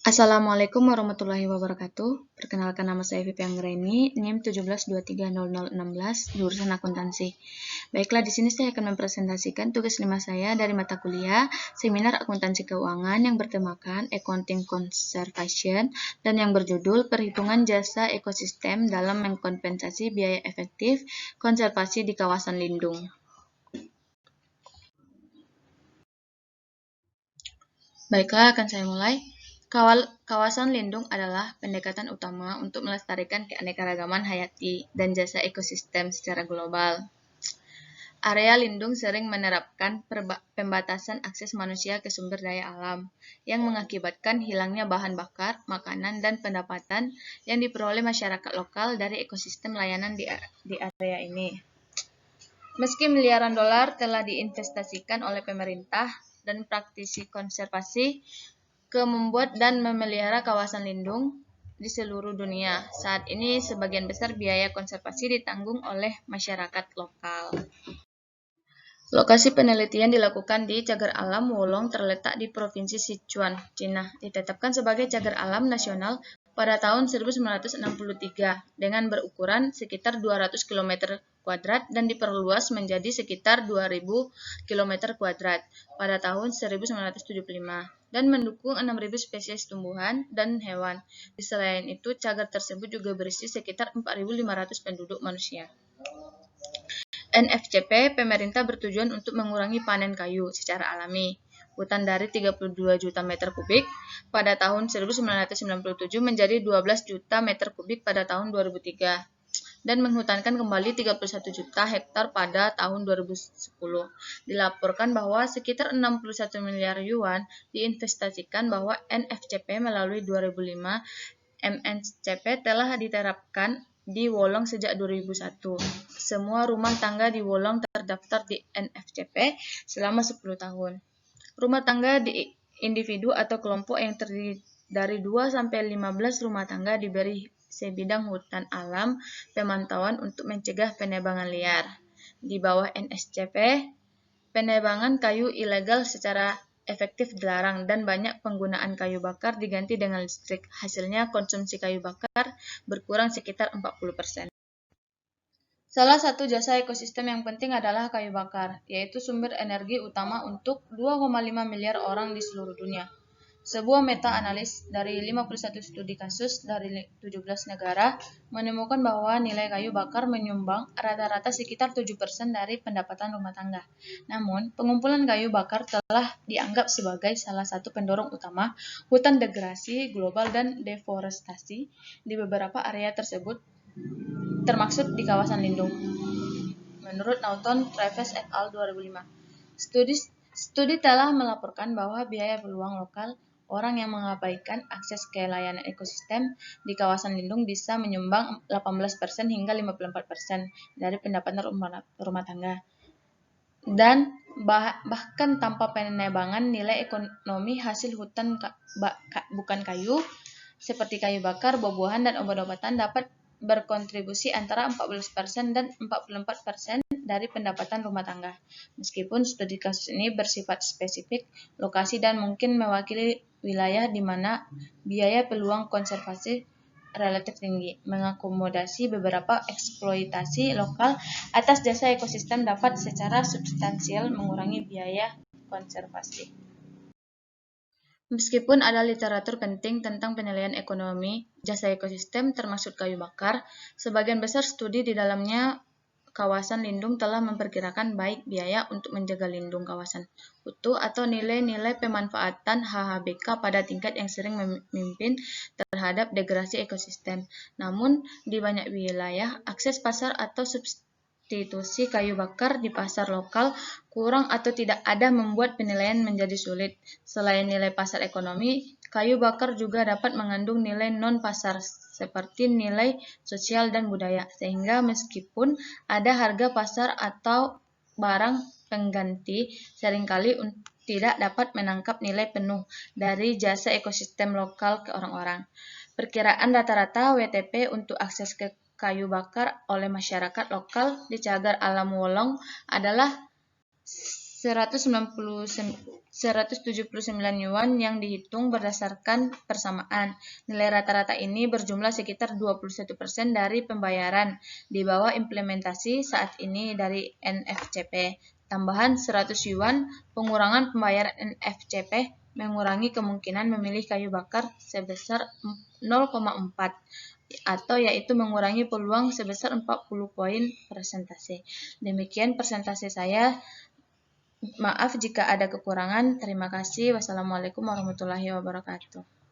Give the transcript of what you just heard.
Assalamualaikum warahmatullahi wabarakatuh. Perkenalkan, nama saya Vivi Anggraini, NIM 17230016, jurusan akuntansi. Baiklah, di sini saya akan mempresentasikan tugas 5 saya dari mata kuliah Seminar Akuntansi Keuangan yang bertemakan Accounting Conservation dan yang berjudul Perhitungan Jasa Ekosistem dalam Mengkompensasi Biaya Efektif Konservasi di Kawasan Lindung. Baiklah, akan saya mulai. Kawasan lindung adalah pendekatan utama untuk melestarikan keanekaragaman hayati dan jasa ekosistem secara global. Area lindung sering menerapkan pembatasan akses manusia ke sumber daya alam, yang mengakibatkan hilangnya bahan bakar, makanan, dan pendapatan yang diperoleh masyarakat lokal dari ekosistem layanan di area ini. Meski miliaran dolar telah diinvestasikan oleh pemerintah dan praktisi konservasi membuat dan memelihara kawasan lindung di seluruh dunia. Saat ini sebagian besar biaya konservasi ditanggung oleh masyarakat lokal. Lokasi penelitian dilakukan di Cagar Alam Wolong terletak di Provinsi Sichuan, Cina. Ditetapkan sebagai cagar alam nasional pada tahun 1963 dengan berukuran sekitar 200 km kuadrat dan diperluas menjadi sekitar 2000 km kuadrat pada tahun 1975 dan mendukung 6.000 spesies tumbuhan dan hewan. Selain itu, cagar tersebut juga berisi sekitar 4.500 penduduk manusia. NFCP, pemerintah bertujuan untuk mengurangi panen kayu secara alami. Hutan dari 32 juta meter kubik pada tahun 1997 menjadi 12 juta meter kubik pada tahun 2003 dan menghutankan kembali 31 juta hektar pada tahun 2010. Dilaporkan bahwa sekitar 61 miliar yuan diinvestasikan bahwa NFCP melalui 2005 MNCP telah diterapkan di Wolong sejak 2001. Semua rumah tangga di Wolong terdaftar di NFCP selama 10 tahun. Rumah tangga di individu atau kelompok yang terdiri dari 2-15 rumah tangga diberi sebidang hutan alam pemantauan untuk mencegah penebangan liar. Di bawah NSCP, penebangan kayu ilegal secara efektif dilarang dan banyak penggunaan kayu bakar diganti dengan listrik. Hasilnya konsumsi kayu bakar berkurang sekitar 40%. Salah satu jasa ekosistem yang penting adalah kayu bakar, yaitu sumber energi utama untuk 2,5 miliar orang di seluruh dunia. Sebuah meta-analis dari 51 studi kasus dari 17 negara menemukan bahwa nilai kayu bakar menyumbang rata-rata sekitar 7% dari pendapatan rumah tangga. Namun, pengumpulan kayu bakar telah dianggap sebagai salah satu pendorong utama hutan degradasi global dan deforestasi di beberapa area tersebut, termasuk di kawasan lindung. Menurut Naughton, Travis et al. 2005, studi telah melaporkan bahwa biaya peluang lokal orang yang mengabaikan akses ke layanan ekosistem di kawasan lindung bisa menyumbang 18% hingga 54% dari pendapatan rumah tangga. Dan bahkan tanpa penebangan, nilai ekonomi hasil hutan bukan kayu seperti kayu bakar, buah-buahan, dan obat-obatan dapat berkontribusi antara 14% dan 44% dari pendapatan rumah tangga. Meskipun studi kasus ini bersifat spesifik, lokasi dan mungkin mewakili wilayah di mana biaya peluang konservasi relatif tinggi, mengakomodasi beberapa eksploitasi lokal atas jasa ekosistem dapat secara substansial mengurangi biaya konservasi. Meskipun ada literatur penting tentang penilaian ekonomi jasa ekosistem termasuk kayu bakar, sebagian besar studi di dalamnya kawasan lindung telah memperkirakan baik biaya untuk menjaga lindung kawasan utuh atau nilai-nilai pemanfaatan HHBK pada tingkat yang sering memimpin terhadap degradasi ekosistem. Namun, di banyak wilayah, akses pasar atau substitusi kayu bakar di pasar lokal kurang atau tidak ada membuat penilaian menjadi sulit. Selain nilai pasar ekonomi, kayu bakar juga dapat mengandung nilai non-pasar seperti nilai sosial dan budaya, sehingga meskipun ada harga pasar atau barang pengganti, seringkali tidak dapat menangkap nilai penuh dari jasa ekosistem lokal ke orang-orang. Perkiraan rata-rata WTP untuk akses ke kayu bakar oleh masyarakat lokal di Cagar Alam Wolong adalah 179 yuan yang dihitung berdasarkan persamaan. Nilai rata-rata ini berjumlah sekitar 21% dari pembayaran di bawah implementasi saat ini dari NFCP. Tambahan 100 yuan, pengurangan pembayaran NFCP mengurangi kemungkinan memilih kayu bakar sebesar 0,4 atau yaitu mengurangi peluang sebesar 40 poin persentase. Demikian presentasi saya. Maaf jika ada kekurangan. Terima kasih. Wassalamualaikum warahmatullahi wabarakatuh.